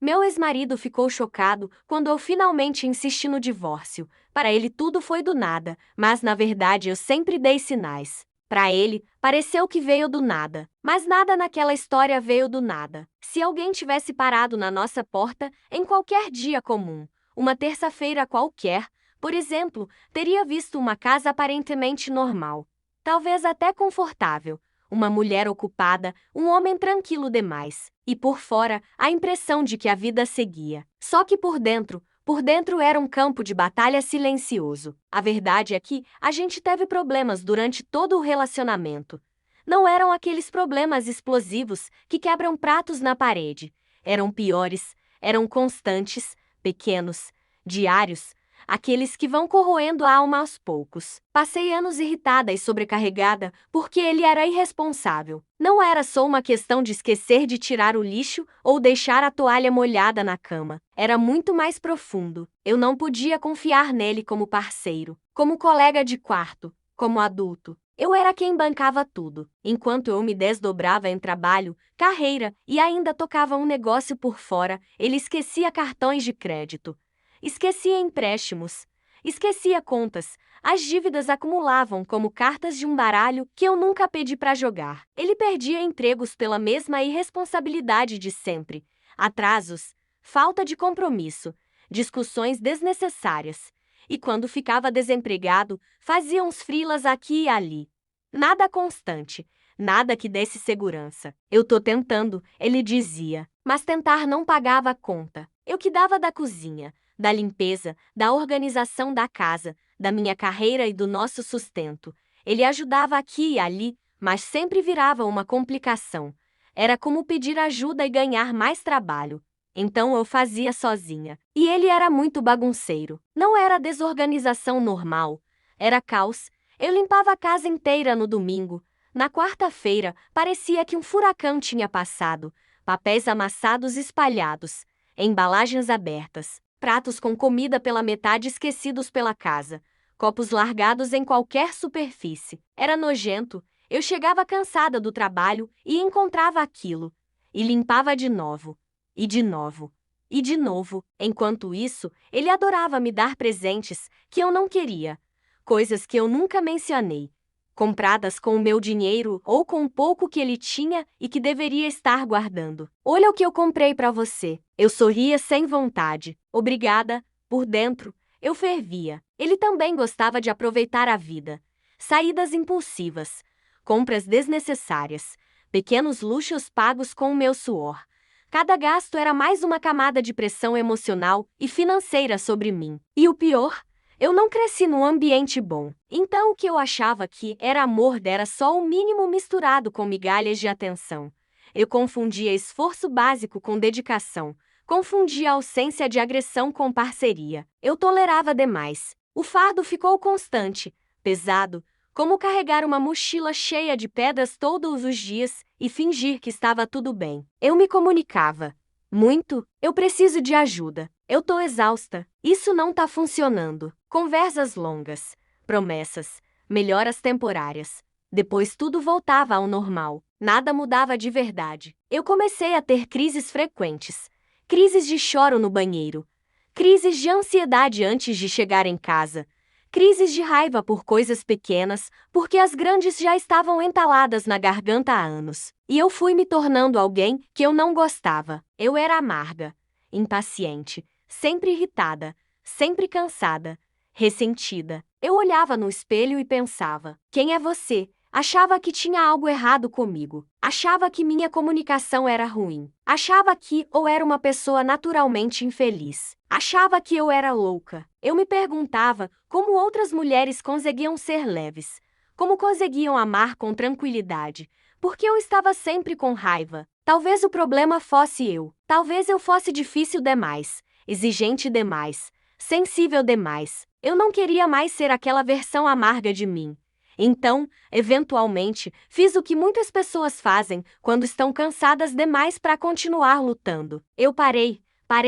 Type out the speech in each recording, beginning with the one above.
Meu ex-marido ficou chocado quando eu finalmente insisti no divórcio. Para ele tudo foi do nada, mas na verdade eu sempre dei sinais. Para ele, pareceu que veio do nada, mas nada naquela história veio do nada. Se alguém tivesse parado na nossa porta em qualquer dia comum, uma terça-feira qualquer, por exemplo, teria visto uma casa aparentemente normal, talvez até confortável, uma mulher ocupada, um homem tranquilo demais, e por fora, a impressão de que a vida seguia. Só que por dentro era um campo de batalha silencioso. A verdade é que a gente teve problemas durante todo o relacionamento. Não eram aqueles problemas explosivos que quebram pratos na parede. Eram piores, eram constantes, pequenos, diários, aqueles que vão corroendo a alma aos poucos. Passei anos irritada e sobrecarregada porque ele era irresponsável. Não era só uma questão de esquecer de tirar o lixo ou deixar a toalha molhada na cama. Era muito mais profundo. Eu não podia confiar nele como parceiro, como colega de quarto, como adulto. Eu era quem bancava tudo, enquanto eu me desdobrava em trabalho, carreira e ainda tocava um negócio por fora, ele esquecia cartões de crédito. Esquecia empréstimos. Esquecia contas. As dívidas acumulavam como cartas de um baralho que eu nunca pedi para jogar. Ele perdia empregos pela mesma irresponsabilidade de sempre. Atrasos, falta de compromisso, discussões desnecessárias. E quando ficava desempregado, fazia uns freelas aqui e ali. Nada constante, nada que desse segurança. Eu tô tentando, ele dizia, mas tentar não pagava a conta. Eu que dava da cozinha, da limpeza, da organização da casa, da minha carreira e do nosso sustento. Ele ajudava aqui e ali, mas sempre virava uma complicação. Era como pedir ajuda e ganhar mais trabalho. Então eu fazia sozinha. E ele era muito bagunceiro. Não era desorganização normal. Era caos. Eu limpava a casa inteira no domingo. Na quarta-feira, parecia que um furacão tinha passado. Papéis amassados espalhados. Embalagens abertas. Pratos com comida pela metade esquecidos pela casa. Copos largados em qualquer superfície. Era nojento. Eu chegava cansada do trabalho e encontrava aquilo. E limpava de novo. E de novo. E de novo. Enquanto isso, ele adorava me dar presentes que eu não queria. Coisas que eu nunca mencionei. Compradas com o meu dinheiro ou com o pouco que ele tinha e que deveria estar guardando. Olha o que eu comprei para você. Eu sorria sem vontade. Obrigada. Por dentro, eu fervia. Ele também gostava de aproveitar a vida. Saídas impulsivas. Compras desnecessárias. Pequenos luxos pagos com o meu suor. Cada gasto era mais uma camada de pressão emocional e financeira sobre mim. E o pior? Eu não cresci num ambiente bom. Então o que eu achava que era amor era só o mínimo misturado com migalhas de atenção. Eu confundia esforço básico com dedicação. Confundia ausência de agressão com parceria. Eu tolerava demais. O fardo ficou constante, pesado, como carregar uma mochila cheia de pedras todos os dias e fingir que estava tudo bem. Eu me comunicava. Muito, eu preciso de ajuda. Eu tô exausta. Isso não tá funcionando. Conversas longas, promessas, melhoras temporárias. Depois tudo voltava ao normal. Nada mudava de verdade. Eu comecei a ter crises frequentes. Crises de choro no banheiro. Crises de ansiedade antes de chegar em casa. Crises de raiva por coisas pequenas, porque as grandes já estavam entaladas na garganta há anos. E eu fui me tornando alguém que eu não gostava. Eu era amarga, impaciente, sempre irritada, sempre cansada, ressentida. Eu olhava no espelho e pensava: quem é você? Achava que tinha algo errado comigo. Achava que minha comunicação era ruim. Achava que ou era uma pessoa naturalmente infeliz. Achava que eu era louca. Eu me perguntava como outras mulheres conseguiam ser leves. Como conseguiam amar com tranquilidade. Porque eu estava sempre com raiva. Talvez o problema fosse eu. Talvez eu fosse difícil demais. Exigente demais. Sensível demais. Eu não queria mais ser aquela versão amarga de mim. Então, eventualmente, fiz o que muitas pessoas fazem quando estão cansadas demais para continuar lutando. Eu parei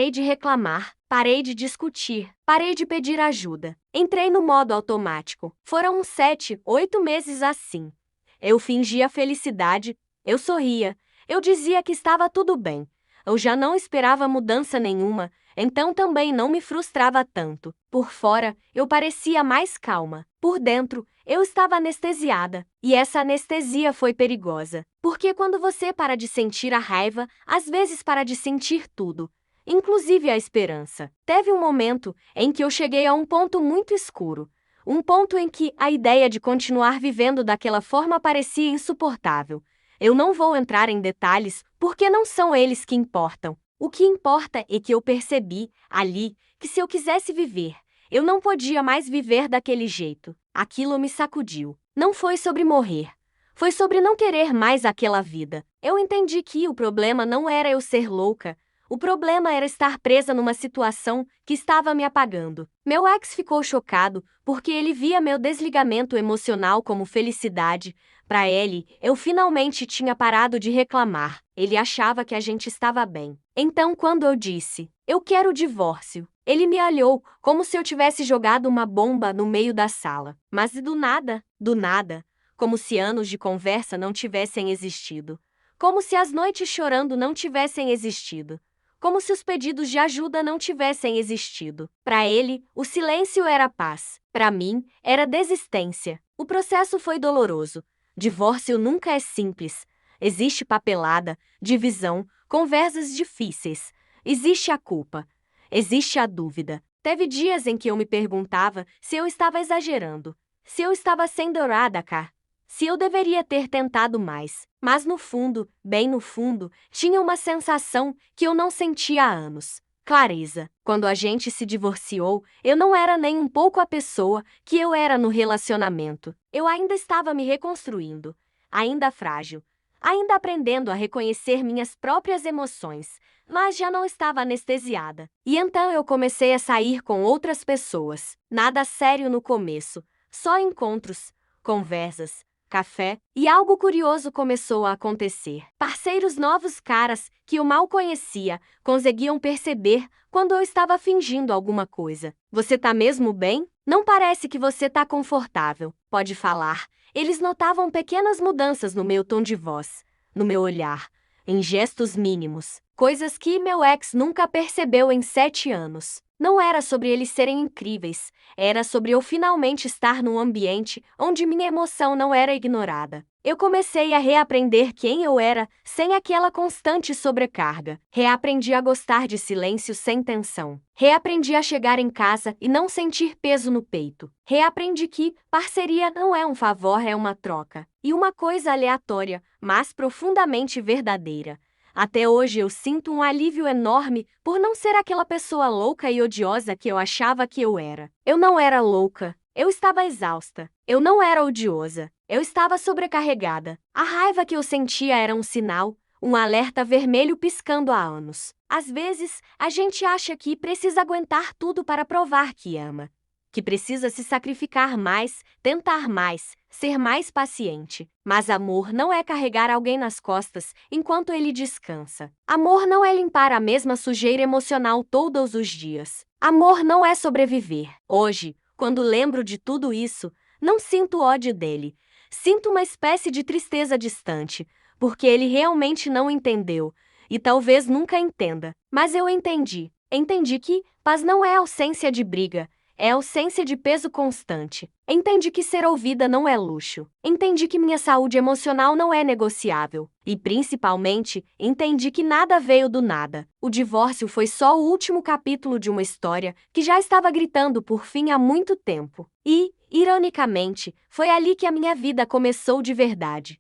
de reclamar, parei de discutir, parei de pedir ajuda. Entrei no modo automático. Foram uns 7, 8 meses assim. Eu fingia felicidade, eu sorria, eu dizia que estava tudo bem. Eu já não esperava mudança nenhuma, então também não me frustrava tanto. Por fora, eu parecia mais calma. Por dentro, eu estava anestesiada. E essa anestesia foi perigosa. Porque quando você para de sentir a raiva, às vezes para de sentir tudo, inclusive a esperança. Teve um momento em que eu cheguei a um ponto muito escuro. Um ponto em que a ideia de continuar vivendo daquela forma parecia insuportável. Eu não vou entrar em detalhes, porque não são eles que importam. O que importa é que eu percebi, ali, que se eu quisesse viver, eu não podia mais viver daquele jeito. Aquilo me sacudiu. Não foi sobre morrer. Foi sobre não querer mais aquela vida. Eu entendi que o problema não era eu ser louca. O problema era estar presa numa situação que estava me apagando. Meu ex ficou chocado porque ele via meu desligamento emocional como felicidade. Para ele, eu finalmente tinha parado de reclamar. Ele achava que a gente estava bem. Então, quando eu disse, eu quero o divórcio, ele me olhou como se eu tivesse jogado uma bomba no meio da sala. Mas do nada, como se anos de conversa não tivessem existido. Como se as noites chorando não tivessem existido. Como se os pedidos de ajuda não tivessem existido. Para ele, o silêncio era paz. Para mim, era desistência. O processo foi doloroso. Divórcio nunca é simples. Existe papelada, divisão, conversas difíceis. Existe a culpa. Existe a dúvida. Teve dias em que eu me perguntava se eu estava exagerando. Se eu estava sendo dourada, cá. Se eu deveria ter tentado mais. Mas no fundo, bem no fundo, tinha uma sensação que eu não sentia há anos. Clareza. Quando a gente se divorciou, eu não era nem um pouco a pessoa que eu era no relacionamento. Eu ainda estava me reconstruindo. Ainda frágil. Ainda aprendendo a reconhecer minhas próprias emoções. Mas já não estava anestesiada. E então eu comecei a sair com outras pessoas. Nada sério no começo. Só encontros, conversas, café, e algo curioso começou a acontecer. Parceiros novos, caras que eu mal conhecia, conseguiam perceber quando eu estava fingindo alguma coisa. Você tá mesmo bem? Não parece que você tá confortável. Pode falar. Eles notavam pequenas mudanças no meu tom de voz, no meu olhar, em gestos mínimos, coisas que meu ex nunca percebeu em 7 anos. Não era sobre eles serem incríveis, era sobre eu finalmente estar num ambiente onde minha emoção não era ignorada. Eu comecei a reaprender quem eu era sem aquela constante sobrecarga. Reaprendi a gostar de silêncio sem tensão. Reaprendi a chegar em casa e não sentir peso no peito. Reaprendi que parceria não é um favor, é uma troca. E uma coisa aleatória, mas profundamente verdadeira. Até hoje eu sinto um alívio enorme por não ser aquela pessoa louca e odiosa que eu achava que eu era. Eu não era louca. Eu estava exausta. Eu não era odiosa. Eu estava sobrecarregada. A raiva que eu sentia era um sinal, um alerta vermelho piscando há anos. Às vezes, a gente acha que precisa aguentar tudo para provar que ama. Que precisa se sacrificar mais, tentar mais, ser mais paciente. Mas amor não é carregar alguém nas costas enquanto ele descansa. Amor não é limpar a mesma sujeira emocional todos os dias. Amor não é sobreviver. Hoje, quando lembro de tudo isso, não sinto ódio dele. Sinto uma espécie de tristeza distante, porque ele realmente não entendeu, e talvez nunca entenda. Mas eu entendi. Entendi que paz não é ausência de briga, é ausência de peso constante. Entendi que ser ouvida não é luxo. Entendi que minha saúde emocional não é negociável. E, principalmente, entendi que nada veio do nada. O divórcio foi só o último capítulo de uma história que já estava gritando por fim há muito tempo. E, ironicamente, foi ali que a minha vida começou de verdade.